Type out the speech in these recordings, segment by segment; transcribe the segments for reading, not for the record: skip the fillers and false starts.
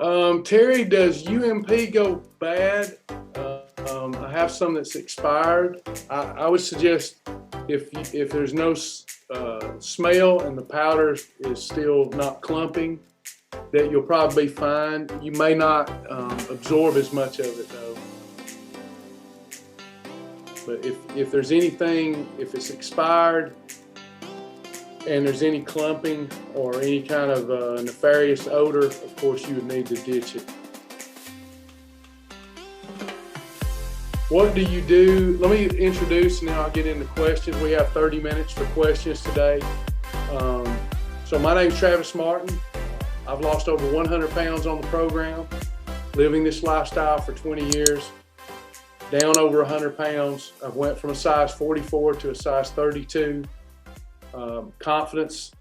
Terry, does UMP go bad? I have some that's expired. I would suggest if there's no smell and the powder is still not clumping, that you'll probably be fine. You may not absorb as much of it though. But if there's anything, if it's expired and there's any clumping or any kind of nefarious odor, of course you would need to ditch it. What do you do? Let me introduce and then I'll get into questions. We have 30 minutes for questions today. So my name's Travis Martin. I've lost over 100 pounds on the program, living this lifestyle for 20 years, down over 100 pounds. I went from a size 44 to a size 32. Confidence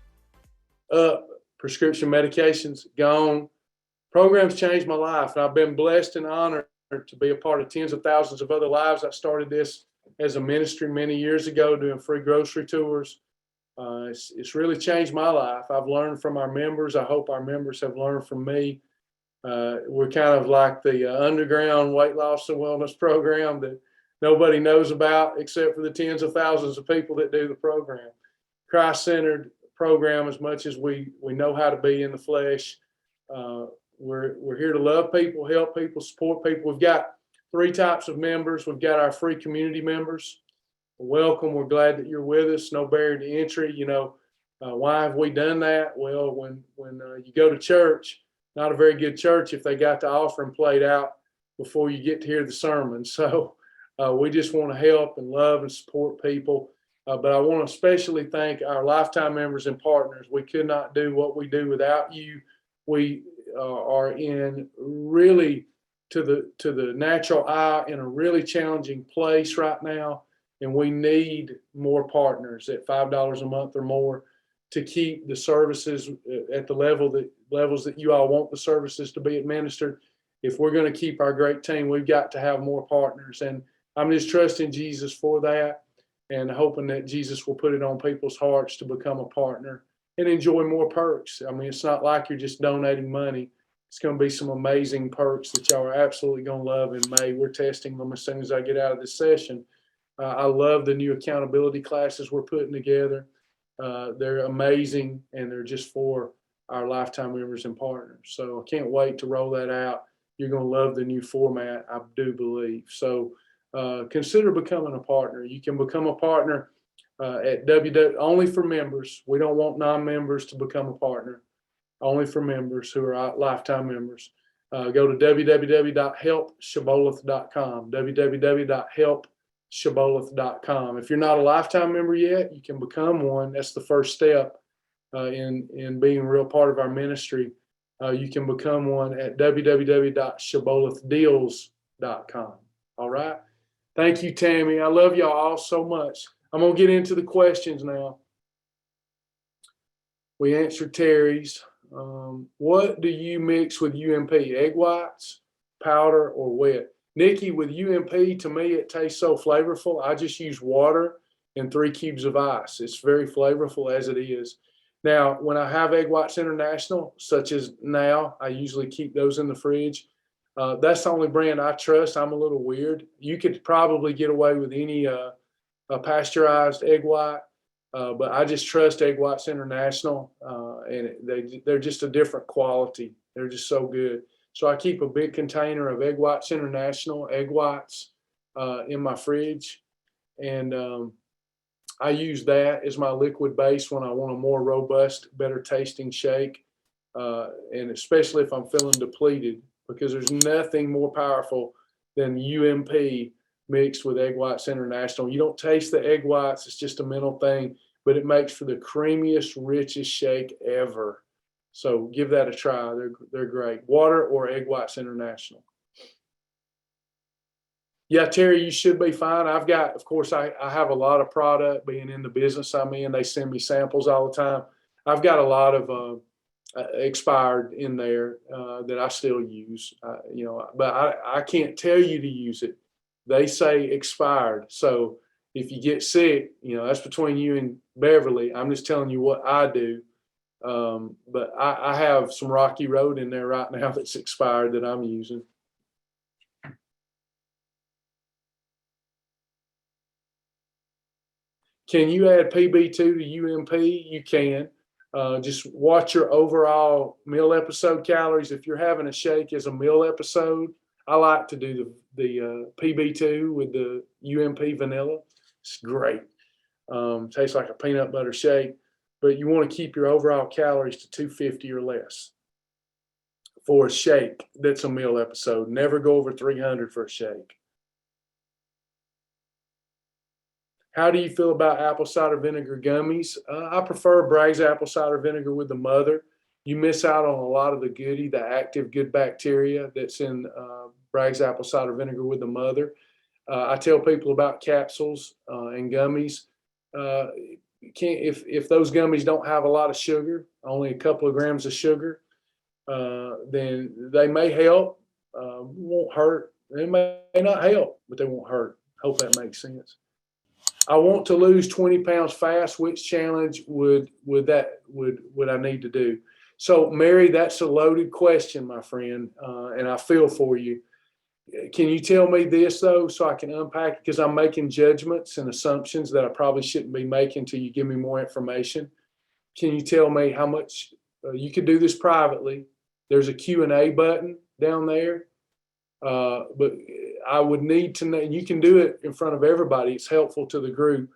up, prescription medications gone. Programs changed my life, and I've been blessed and honored to be a part of tens of thousands of other lives. I started this as a ministry many years ago, doing free grocery tours. It's really changed my life. I've learned from our members. I hope our members have learned from me. We're kind of like the underground weight loss and wellness program that nobody knows about except for the tens of thousands of people that do the program. Christ-centered program as much as we know how to be in the flesh. We're here to love people, help people, support people. We've got three types of members. We've got our free community members. Welcome. We're glad that you're with us. No barrier to entry. Why have we done that? Well, when you go to church, not a very good church if they got the offering plate out before you get to hear the sermon. So we just want to help and love and support people. But I want to especially thank our lifetime members and partners. We could not do what we do without you. We are in really, to the natural eye, in a really challenging place right now. And we need more partners at $5 a month or more to keep the services at the levels that you all want the services to be administered. If we're going to keep our great team, we've got to have more partners. And I'm just trusting Jesus for that and hoping that Jesus will put it on people's hearts to become a partner and enjoy more perks. I mean, it's not like you're just donating money. It's going to be some amazing perks that y'all are absolutely going to love in May. We're testing them as soon as I get out of this session. I love the new accountability classes we're putting together. They're amazing, and they're just for our lifetime members and partners. So I can't wait to roll that out. You're going to love the new format, I do believe. So consider becoming a partner. You can become a partner at only for members. We don't want non-members to become a partner. Only for members who are lifetime members. Go to www.helpshibboleth.com. www.helpshibboleth.com. If you're not a lifetime member yet, you can become one. That's the first step in being a real part of our ministry. You can become one at www.shibbolethdeals.com. All right. Thank you, Tammy. I love y'all all so much. I'm going to get into the questions now. We answered Terry's. What do you mix with UMP? Egg whites, powder, or wet? Nikki, with UMP, to me, it tastes so flavorful. I just use water and 3 cubes of ice. It's very flavorful as it is. Now, when I have Egg Whites International, such as now, I usually keep those in the fridge. That's the only brand I trust. I'm a little weird. You could probably get away with any pasteurized egg white, but I just trust Egg Whites International, and they're just a different quality. They're just so good. So I keep a big container of Egg Whites International egg whites in my fridge, and I use that as my liquid base when I want a more robust, better tasting shake, and especially if I'm feeling depleted, because there's nothing more powerful than UMP mixed with Egg Whites International. You don't taste the egg whites. It's just a mental thing, but it makes for the creamiest, richest shake ever. So give that a try. They're great. Water or Egg Whites International. Yeah, Terry, you should be fine. I've got, of course, I have a lot of product being in the business I'm in. They send me samples all the time. I've got a lot of expired in there that I still use, but I can't tell you to use it. They say expired. So if you get sick, that's between you and Beverly. I'm just telling you what I do. But I have some Rocky Road in there right now that's expired that I'm using. Can you add PB2 to UMP? You can. Just watch your overall meal episode calories. If you're having a shake as a meal episode, I like to do the PB2 with the UMP vanilla. It's great. Tastes like a peanut butter shake, but you want to keep your overall calories to 250 or less for a shake that's a meal episode. Never go over 300 for a shake. How do you feel about apple cider vinegar gummies? I prefer Bragg's apple cider vinegar with the mother. You miss out on a lot of the goodie, the active good bacteria that's in Bragg's apple cider vinegar with the mother. I tell people about capsules and gummies. If those gummies don't have a lot of sugar, only a couple of grams of sugar, then they may help. Won't hurt. They may not help, but they won't hurt. Hope that makes sense. I want to lose 20 pounds fast. Which challenge would I need to do? So, Mary, that's a loaded question, my friend, and I feel for you. Can you tell me this, though, so I can unpack it? Because I'm making judgments and assumptions that I probably shouldn't be making until you give me more information. Can you tell me how much you could do this privately? There's a Q&A button down there, but I would need to know, and you can do it in front of everybody. It's helpful to the group,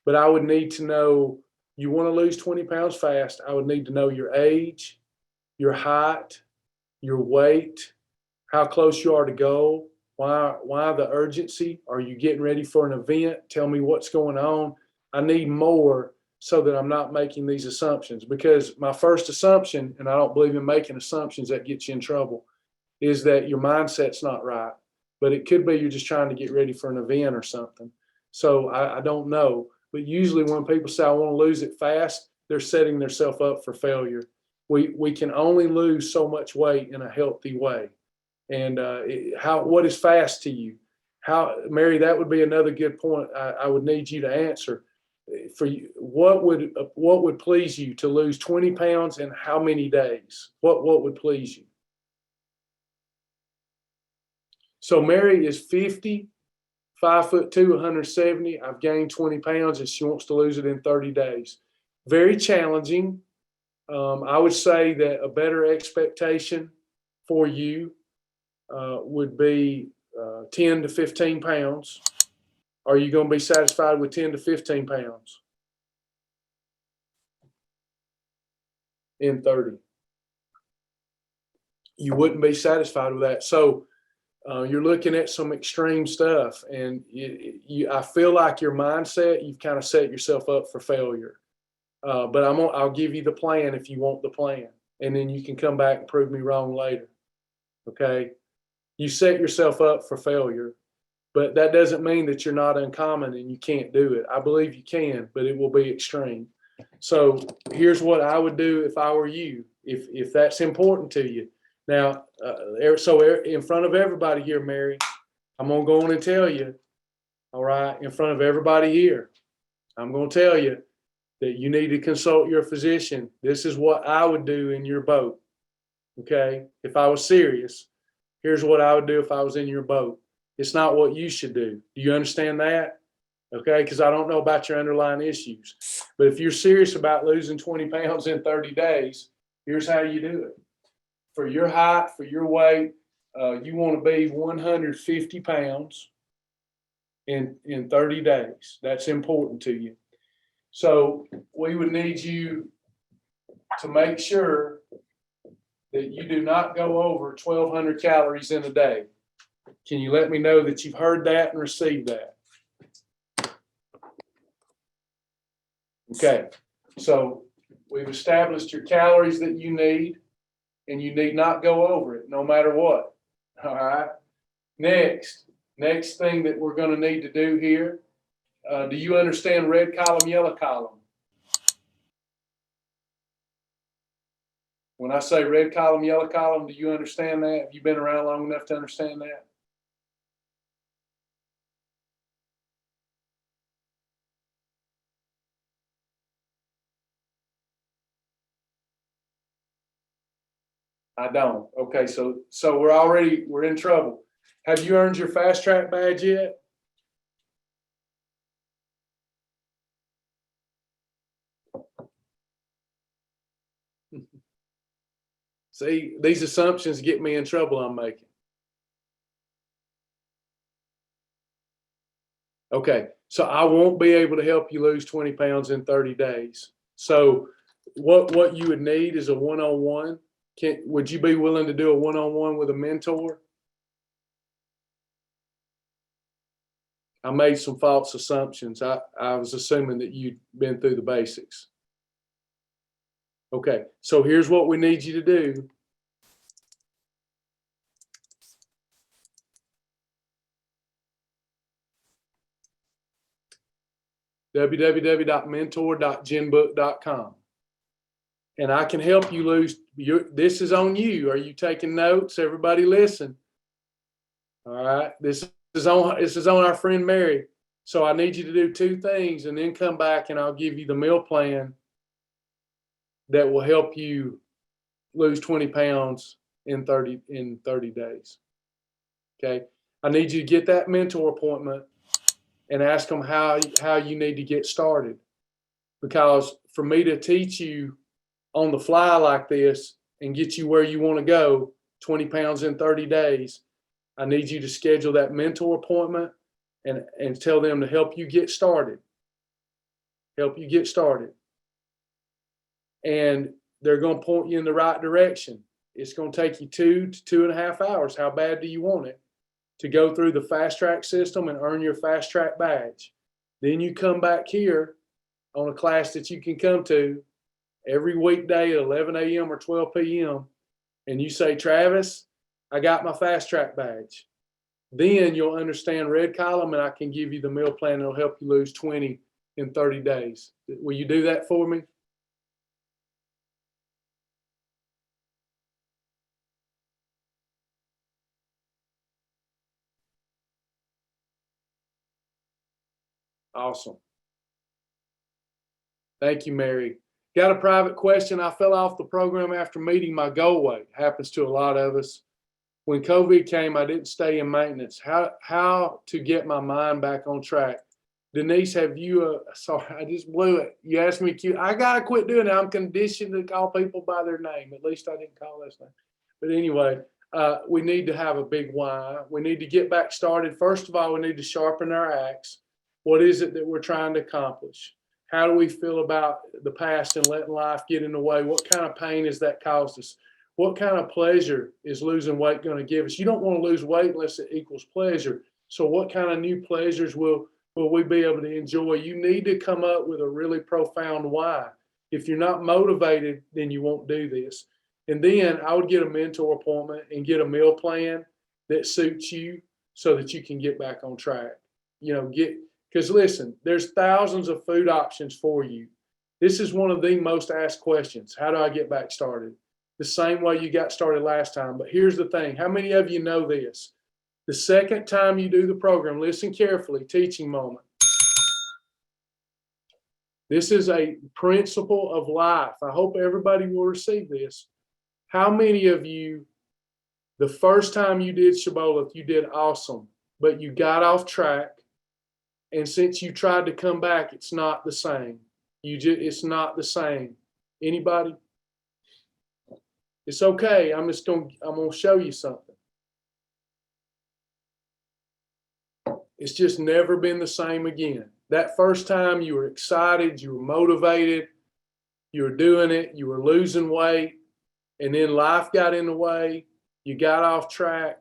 but I would need to know, you want to lose 20 pounds fast. I would need to know your age, your height, your weight, how close you are to goal, why the urgency? Are you getting ready for an event? Tell me what's going on. I need more so that I'm not making these assumptions, because my first assumption, and I don't believe in making assumptions that get you in trouble, is that your mindset's not right. But it could be you're just trying to get ready for an event or something. So I don't know. But usually when people say, I want to lose it fast, they're setting themselves up for failure. We can only lose so much weight in a healthy way. And what is fast to you? Mary, that would be another good point I would need you to answer. For you, what would please you to lose 20 pounds in how many days? What would please you? So Mary is 50, 5'2", 170. I've gained 20 pounds and she wants to lose it in 30 days. Very challenging. I would say that a better expectation for you would be 10 to 15 pounds. Are you going to be satisfied with 10 to 15 pounds in 30? You wouldn't be satisfied with that. So you're looking at some extreme stuff, and I feel like your mindset, you've kind of set yourself up for failure. But I'll give you the plan if you want the plan, and then you can come back and prove me wrong later. Okay? You set yourself up for failure, but that doesn't mean that you're not uncommon and you can't do it. I believe you can, but it will be extreme. So here's what I would do if I were you, if that's important to you. Now, so in front of everybody here, Mary, I'm going to go on and tell you, all right, in front of everybody here, I'm going to tell you that you need to consult your physician. This is what I would do in your boat, okay? If I was serious, here's what I would do if I was in your boat. It's not what you should do. Do you understand that? Okay, because I don't know about your underlying issues. But if you're serious about losing 20 pounds in 30 days, here's how you do it. For your height, for your weight, you want to be 150 pounds in 30 days. That's important to you. So we would need you to make sure that you do not go over 1,200 calories in a day. Can you let me know that you've heard that and received that? Okay, so we've established your calories that you need, and you need not go over it no matter what. All right. Next thing that we're going to need to do here. Do you understand red column, yellow column? When I say red column, yellow column, do you understand that? Have you been around long enough to understand that? I don't. Okay, so we're in trouble. Have you earned your fast track badge yet? See, these assumptions get me in trouble I'm making. Okay, so I won't be able to help you lose 20 pounds in 30 days. So what you would need is a one-on-one. Would you be willing to do a one-on-one with a mentor? I made some false assumptions. I was assuming that you'd been through the basics. Okay, so here's what we need you to do. www.mentor.genbook.com. And I can help you lose. This is on you. Are you taking notes? Everybody listen. All right. This is on our friend Mary. So I need you to do two things and then come back and I'll give you the meal plan that will help you lose 20 pounds in 30 days. Okay. I need you to get that mentor appointment and ask them how you need to get started. Because for me to teach you on the fly like this and get you where you want to go, 20 pounds in 30 days, I need you to schedule that mentor appointment and tell them to help you get started. Help you get started. And they're going to point you in the right direction. It's going to take you 2 to 2.5 hours. How bad do you want it? To go through the fast track system and earn your fast track badge. Then you come back here on a class that you can come to every weekday at 11 a.m. or 12 p.m. and you say, Travis, I got my fast track badge. Then you'll understand red column and I can give you the meal plan that'll help you lose 20 in 30 days. Will you do that for me? Awesome. Thank you, Mary. Got a private question. I fell off the program after meeting my goal weight. Happens to a lot of us. When COVID came, I didn't stay in maintenance. How to get my mind back on track? Denise, have you, sorry, I just blew it. You asked me, I got to quit doing it. I'm conditioned to call people by their name. At least I didn't call this name. But anyway, we need to have a big why. We need to get back started. First of all, we need to sharpen our axe. What is it that we're trying to accomplish? How do we feel about the past and letting life get in the way? What kind of pain has that caused us? What kind of pleasure is losing weight going to give us? You don't want to lose weight unless it equals pleasure. So what kind of new pleasures will we be able to enjoy? You need to come up with a really profound why. If you're not motivated, then you won't do this. And then I would get a mentor appointment and get a meal plan that suits you so that you can get back on track. Because listen, there's thousands of food options for you. This is one of the most asked questions. How do I get back started? The same way you got started last time. But here's the thing. How many of you know this? The second time you do the program, listen carefully, teaching moment. This is a principle of life. I hope everybody will receive this. How many of you, the first time you did Shibboleth, you did awesome, but you got off track. And since you tried to come back, it's not the same. It's not the same. Anybody? It's okay. I'm going to show you something. It's just never been the same again. That first time you were excited, you were motivated, you were doing it, you were losing weight, and then life got in the way, you got off track.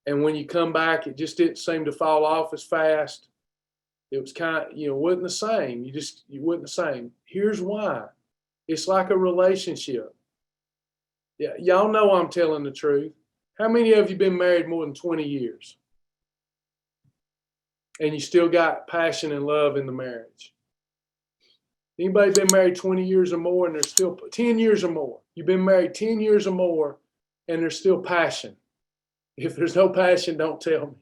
And when you come back, it just didn't seem to fall off as fast. It was kind of, wasn't the same. You wasn't the same. Here's why. It's like a relationship. Yeah, y'all know I'm telling the truth. How many of you been married more than 20 years? And you still got passion and love in the marriage? Anybody been married 20 years or more and there's still 10 years or more? You've been married 10 years or more and there's still passion. If there's no passion, don't tell me.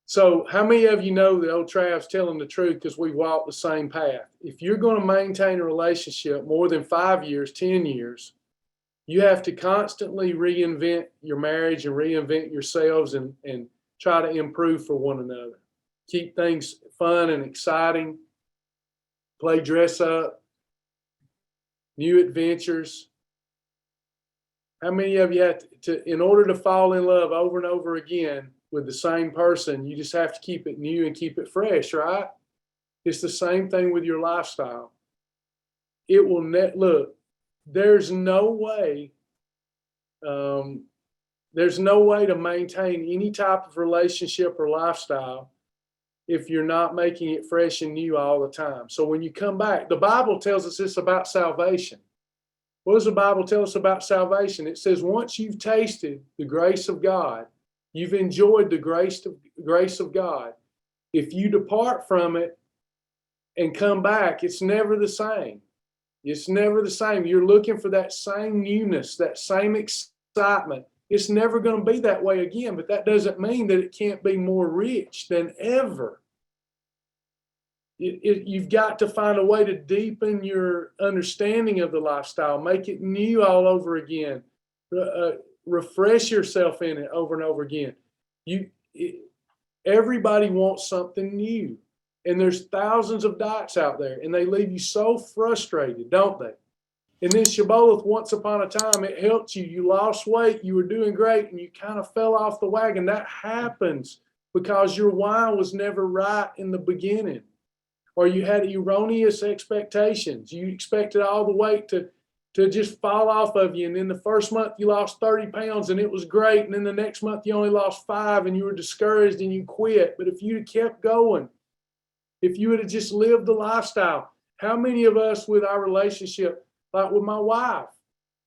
So how many of you know that old Trav's telling the truth because we walk the same path? If you're going to maintain a relationship more than 5 years, 10 years, you have to constantly reinvent your marriage and reinvent yourselves and try to improve for one another. Keep things fun and exciting, play dress up, new adventures. How many of you have to, in order to fall in love over and over again with the same person, you just have to keep it new and keep it fresh, right? It's the same thing with your lifestyle. It will look, there's no way to maintain any type of relationship or lifestyle if you're not making it fresh and new all the time. So when you come back, the Bible tells us it's about salvation. What does the Bible tell us about salvation? It says once you've tasted the grace of God, you've enjoyed the grace of God. If you depart from it and come back, it's never the same. It's never the same. You're looking for that same newness, that same excitement. It's never going to be that way again, but that doesn't mean that it can't be more rich than ever. You've got to find a way to deepen your understanding of the lifestyle, make it new all over again, refresh yourself in it over and over again. Everybody wants something new, and there's thousands of diets out there, and they leave you so frustrated, don't they? And then Shibboleth, once upon a time, it helped you. You lost weight, you were doing great, and you kind of fell off the wagon. That happens because your why was never right in the beginning. Or you had erroneous expectations. You expected all the weight to just fall off of you. And then the first month you lost 30 pounds and it was great. And then the next month you only lost 5 and you were discouraged and you quit. But if you'd kept going, if you would have just lived the lifestyle, how many of us with our relationship, like with my wife,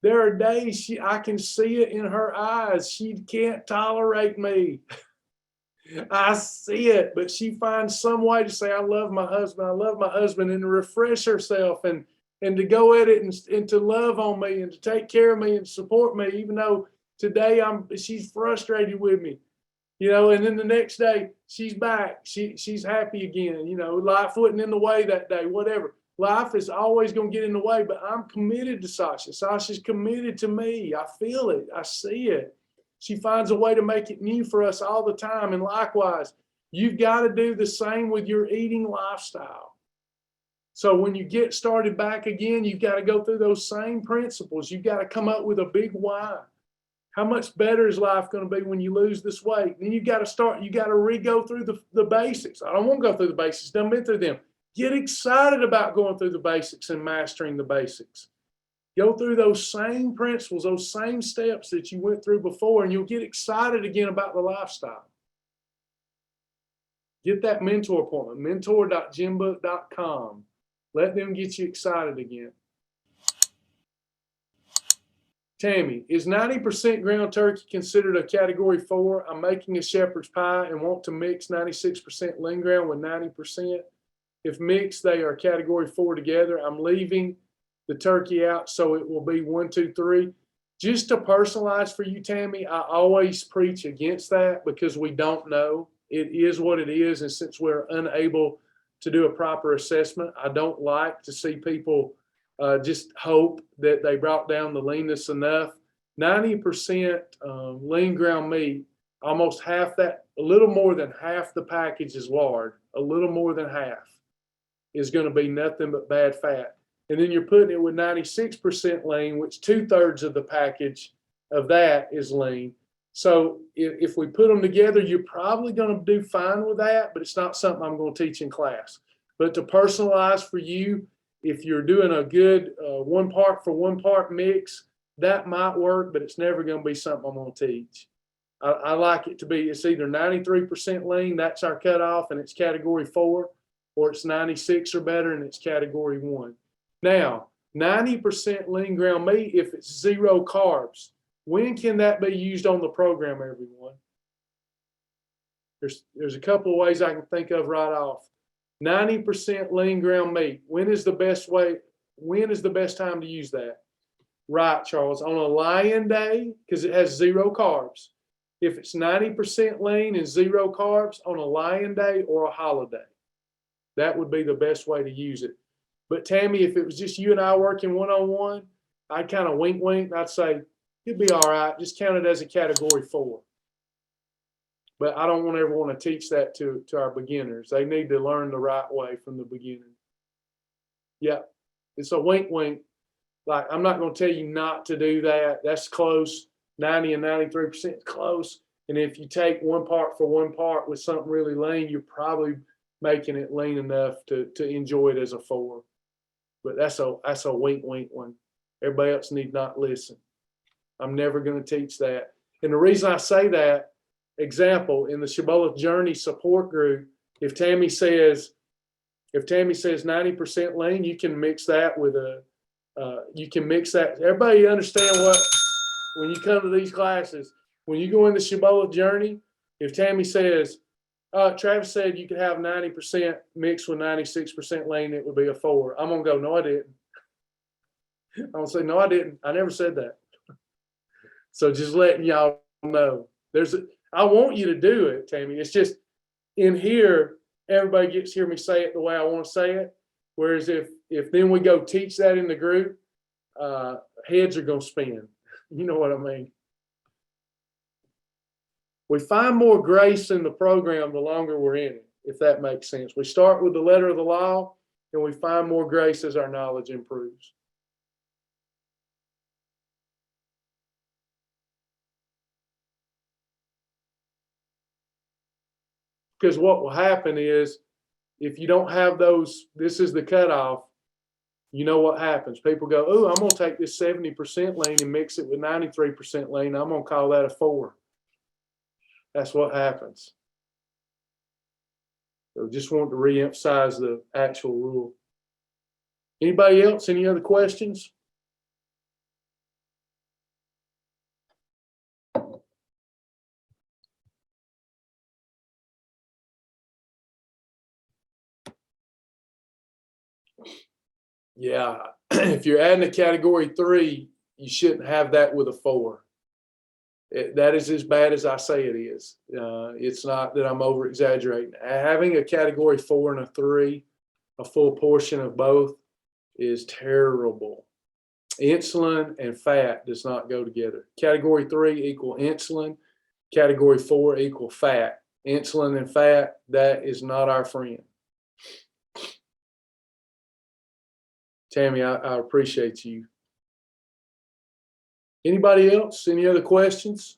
there are days I can see it in her eyes. She can't tolerate me. I see it, but she finds some way to say, I love my husband, and to refresh herself and to go at it and to love on me and to take care of me and support me, even though today she's frustrated with me, and then the next day she's back. She's happy again. Life wasn't in the way that day, whatever. Life is always going to get in the way, but I'm committed to Sasha. Sasha's committed to me. I feel it. I see it. She finds a way to make it new for us all the time. And likewise, you've got to do the same with your eating lifestyle. So when you get started back again, you've got to go through those same principles. You've got to come up with a big why. How much better is life going to be when you lose this weight? Then you've got to re-go through the basics. I don't want to go through the basics. Done been through them. Get excited about going through the basics and mastering the basics. Go through those same principles, those same steps that you went through before, and you'll get excited again about the lifestyle. Get that mentor appointment, mentor.gymbook.com. Let them get you excited again. Tammy, is 90% ground turkey considered a category 4? I'm making a shepherd's pie and want to mix 96% lean ground with 90%. If mixed, they are category 4 together. I'm leaving the turkey out, so it will be 1, 2, 3. Just to personalize for you, Tammy, I always preach against that because we don't know. It is what it is, and since we're unable to do a proper assessment, I don't like to see people just hope that they brought down the leanness enough. 90% lean ground meat, almost half that, a little more than half the package is lard, a little more than half is going to be nothing but bad fat. And then you're putting it with 96% lean, which 2/3 of the package of that is lean. So if we put them together, you're probably going to do fine with that, but it's not something I'm going to teach in class. But to personalize for you, if you're doing a good 1 part for 1 part mix, that might work, but it's never going to be something I'm going to teach. I like it to be, it's either 93% lean, that's our cutoff, and it's category 4, or it's 96 or better, and it's category 1. Now, 90% lean ground meat, if it's 0 carbs, when can that be used on the program, everyone? There's a couple of ways I can think of right off. 90% lean ground meat. When is the best time to use that? Right, Charles. On a lion day, because it has 0 carbs. if it's 90% lean and 0 carbs on a lion day or a holiday. That would be the best way to use it. But Tammy, if it was just you and I working one-on-one, I'd kind of wink, and I'd say, you'll be all right. Just count it as a category 4. But I don't ever want to teach that to our beginners. They need to learn the right way from the beginning. Yeah, it's a wink. Like, I'm not going to tell you not to do that. That's close. 90 and 93% is close. And if you take one part for one part with something really lean, you're probably making it lean enough to enjoy it as a 4. But that's a wink one. Everybody else need not listen. I'm never going to teach that. And the reason I say that, example, in the Shibboleth Journey support group, if Tammy says 90% lean, you can mix that with you can mix that. Everybody understand what, when you come to these classes, when you go in the Shibboleth Journey, if Tammy says, Travis said you could have 90% mixed with 96% lean, it would be a 4. I'm going to go, no, I didn't. I'm going to say, no, I didn't. I never said that. So just letting y'all know. I want you to do it, Tammy. It's just in here, everybody gets to hear me say it the way I want to say it. Whereas if then we go teach that in the group, heads are going to spin. You know what I mean? We find more grace in the program the longer we're in it, if that makes sense. We start with the letter of the law, and we find more grace as our knowledge improves. Because what will happen is, if you don't have those, this is the cutoff, you know what happens. People go, oh, I'm going to take this 70% lean and mix it with 93% lean. I'm going to call that a 4. That's what happens. So just want to reemphasize the actual rule. Anybody else? Any other questions? Yeah, if you're adding a category 3, you shouldn't have that with a 4. That is as bad as I say it is. It's not that I'm over exaggerating. Having a category 4 and a 3, a full portion of both, is terrible. Insulin and fat does not go together. Category 3 equal insulin. Category 4 equal fat. Insulin and fat, that is not our friend. Tammy, I appreciate you. Anybody else? Any other questions?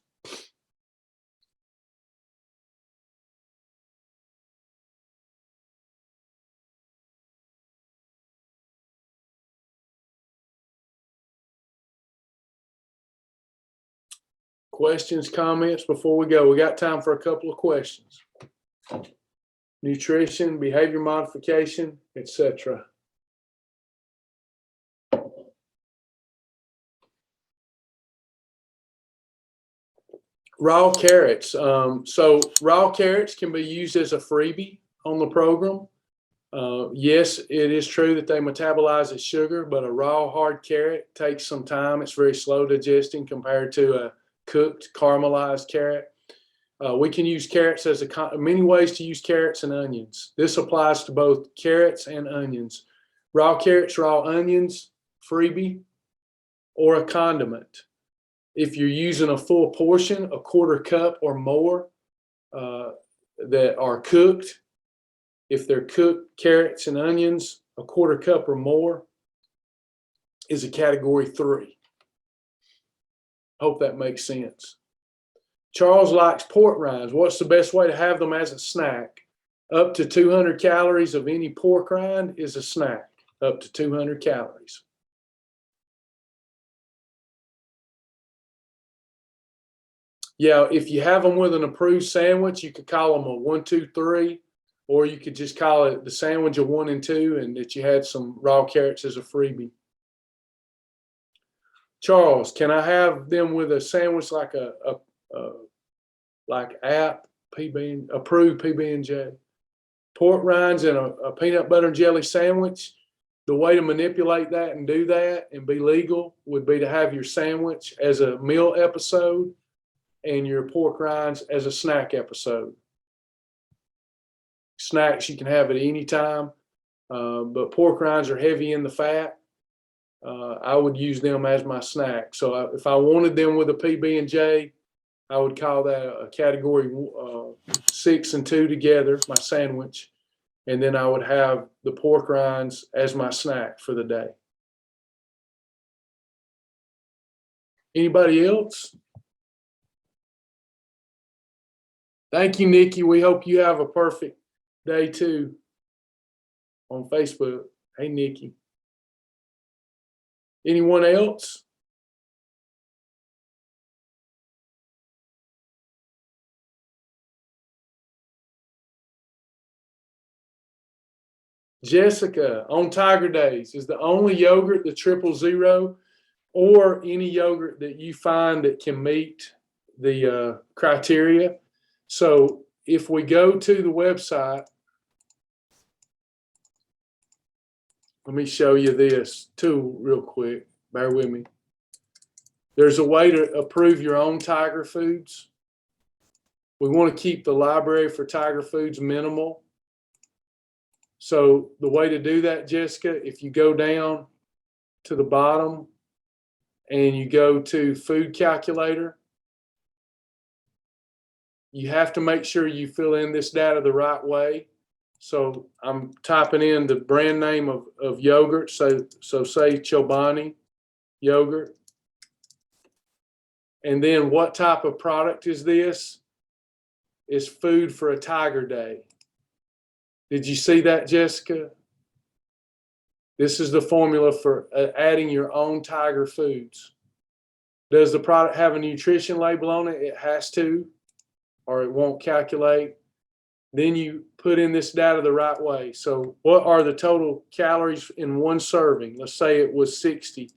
Questions, comments before we go? We got time for a couple of questions. Nutrition, behavior modification, etc. Raw carrots. So raw carrots can be used as a freebie on the program. Yes, it is true that they metabolize as sugar, but a raw hard carrot takes some time. It's very slow digesting compared to a cooked caramelized carrot. We can use carrots as many ways to use carrots and onions. This applies to both carrots and onions. Raw carrots, raw onions, freebie, or a condiment. If you're using a full portion, a quarter cup or more that are cooked, if they're cooked carrots and onions, a quarter cup or more is a category 3. Hope that makes sense. Charles likes pork rinds. What's the best way to have them as a snack? Up to 200 calories of any pork rind is a snack, up to 200 calories. Yeah, if you have them with an approved sandwich, you could call them a 1, 2, 3, or you could just call it the sandwich of 1 and 2, and that you had some raw carrots as a freebie. Charles, can I have them with a sandwich like like approved PB&J? Pork rinds and a peanut butter and jelly sandwich. The way to manipulate that and do that and be legal would be to have your sandwich as a meal episode and your pork rinds as a snack episode. Snacks you can have at any time, but pork rinds are heavy in the fat. I would use them as my snack. So if I wanted them with a PB&J, I would call that a category 6 and 2 together, my sandwich. And then I would have the pork rinds as my snack for the day. Anybody else? Thank you, Nikki. We hope you have a perfect day too on Facebook. Hey, Nikki. Anyone else? Jessica, on Tiger Days, is the only yogurt the 000 or any yogurt that you find that can meet the criteria? So if we go to the website, let me show you this too real quick. Bear with me. There's a way to approve your own Tiger foods. We want to keep the library for Tiger foods minimal. So the way to do that, Jessica, if you go down to the bottom and you go to food calculator, you have to make sure you fill in this data the right way. So I'm typing in the brand name of yogurt. So say Chobani yogurt. And then what type of product is this? It's food for a Tiger Day. Did you see that, Jessica? This is the formula for adding your own Tiger foods. Does the product have a nutrition label on it? It has to, or it won't calculate. Then you put in this data the right way. So what are the total calories in one serving? Let's say it was 60.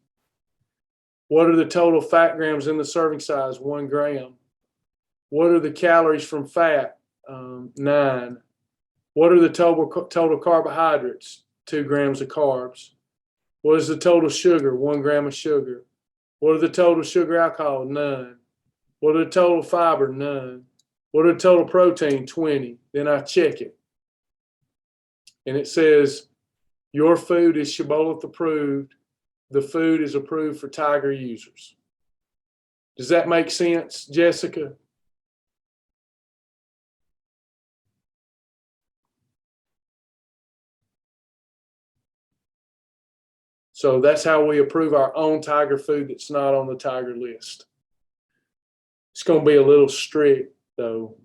What are the total fat grams in the serving size? 1 gram. What are the calories from fat? 9. What are the total carbohydrates? 2 grams of carbs. What is the total sugar? 1 gram of sugar. What are the total sugar alcohol? None. What are the total fiber? None. What are the total protein? 20. Then I check it. And it says, your food is Shibboleth approved. The food is approved for Tiger users. Does that make sense, Jessica? So that's how we approve our own Tiger food that's not on the Tiger list. It's going to be a little strict, though.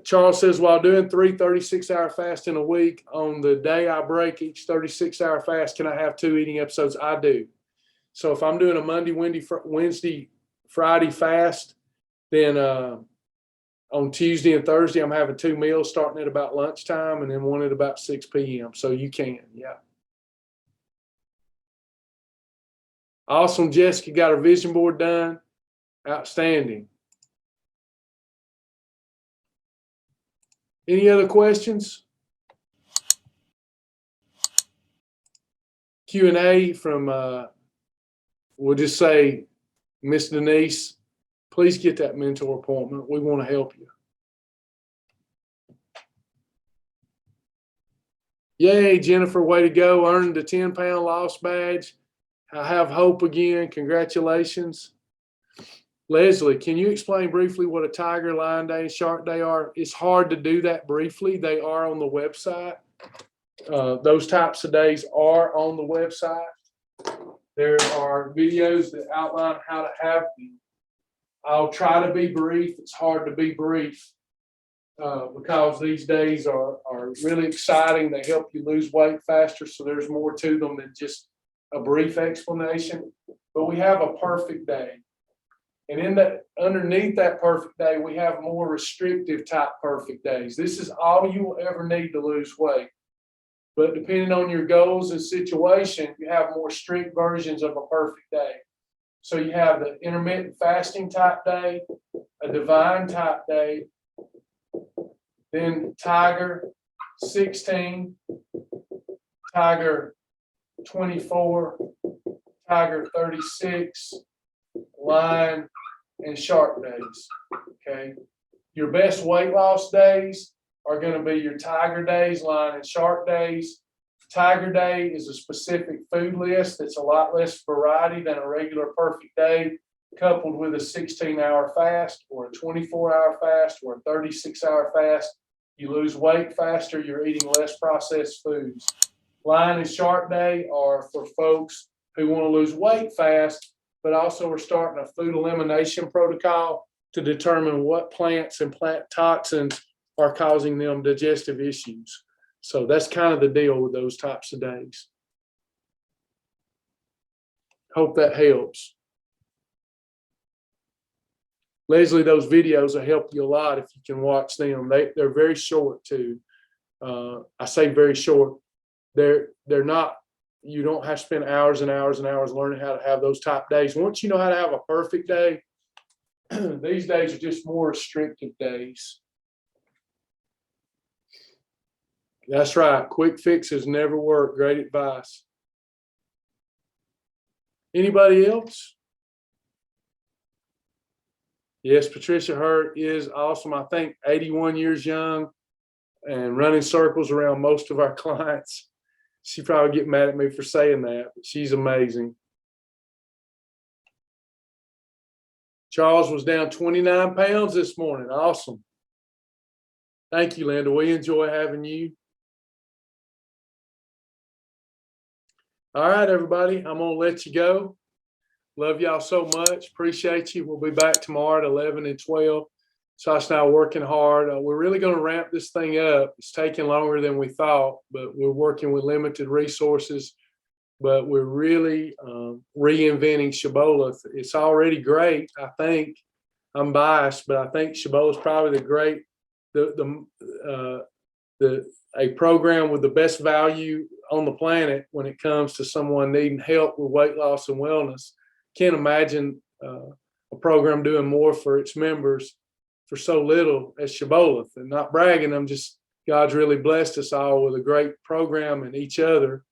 Charles says, while doing 3 36-hour fasts in a week, on the day I break each 36-hour fast, can I have 2 eating episodes? I do. So if I'm doing a Monday, Wednesday, Friday fast, then on Tuesday and Thursday, I'm having 2 meals starting at about lunchtime and then one at about 6 p.m. So you can, yeah. Awesome, Jessica, got her vision board done. Outstanding. Any other questions? Q&A from, we'll just say, Miss Denise, please get that mentor appointment. We want to help you. Yay, Jennifer, way to go. Earned the 10-pound loss badge. I have hope again. Congratulations. Leslie, can you explain briefly what a Tiger, Lion Day, and Shark Day are? It's hard to do that briefly. They are on the website. Those types of days are on the website. There are videos that outline how to have them. I'll try to be brief. It's hard to be brief because these days are really exciting. They help you lose weight faster, so there's more to them than just a brief explanation. But we have a perfect day. And underneath that perfect day, we have more restrictive type perfect days. This is all you will ever need to lose weight. But depending on your goals and situation, you have more strict versions of a perfect day. So you have the intermittent fasting type day, a divine type day, then Tiger 16, Tiger 24, Tiger 36, Lion and shark days, okay? Your best weight loss days are going to be your tiger days, lion and shark days. Tiger day is a specific food list that's a lot less variety than a regular perfect day, coupled with a 16-hour fast or a 24-hour fast or a 36-hour fast. You lose weight faster, you're eating less processed foods. Lion and shark day are for folks who want to lose weight fast, but also we're starting a food elimination protocol to determine what plants and plant toxins are causing them digestive issues. So that's kind of the deal with those types of days. Hope that helps. Leslie, those videos will help you a lot if you can watch them. They're very short too. I say very short. They're not, you don't have to spend hours and hours and hours learning how to have those type days. Once you know how to have a perfect day, these days are just more restrictive days. That's right. Quick fixes never work. Great advice. Anybody else? Yes, Patricia Hurt is awesome. I think 81 years young and running circles around most of our clients. She probably get mad at me for saying that, but she's amazing. Charles was down 29 pounds this morning. Awesome. Thank you, Linda. We enjoy having you. All right, everybody. I'm going to let you go. Love y'all so much. Appreciate you. We'll be back tomorrow at 11 and 12. Josh and I are working hard. We're really going to ramp this thing up. It's taking longer than we thought, but we're working with limited resources. But we're really reinventing Shibboleth. It's already great. I think I'm biased, but I think Shibboleth is probably a program with the best value on the planet when it comes to someone needing help with weight loss and wellness. Can't imagine a program doing more for its members for so little as Shibboleth. And not bragging, God's really blessed us all with a great program and each other.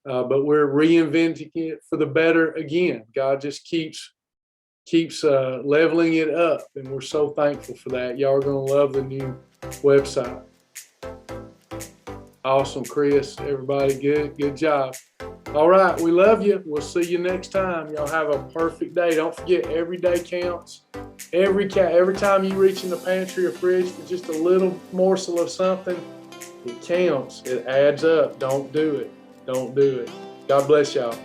But we're reinventing it for the better again. God just keeps leveling it up, and we're so thankful for that. Y'all are going to love the new website. Awesome, Chris. Everybody, good job. All right, we love you. We'll see you next time. Y'all have a perfect day. Don't forget, every day counts. Every time you reach in the pantry or fridge for just a little morsel of something, it counts. It adds up. Don't do it. Don't do it. God bless y'all.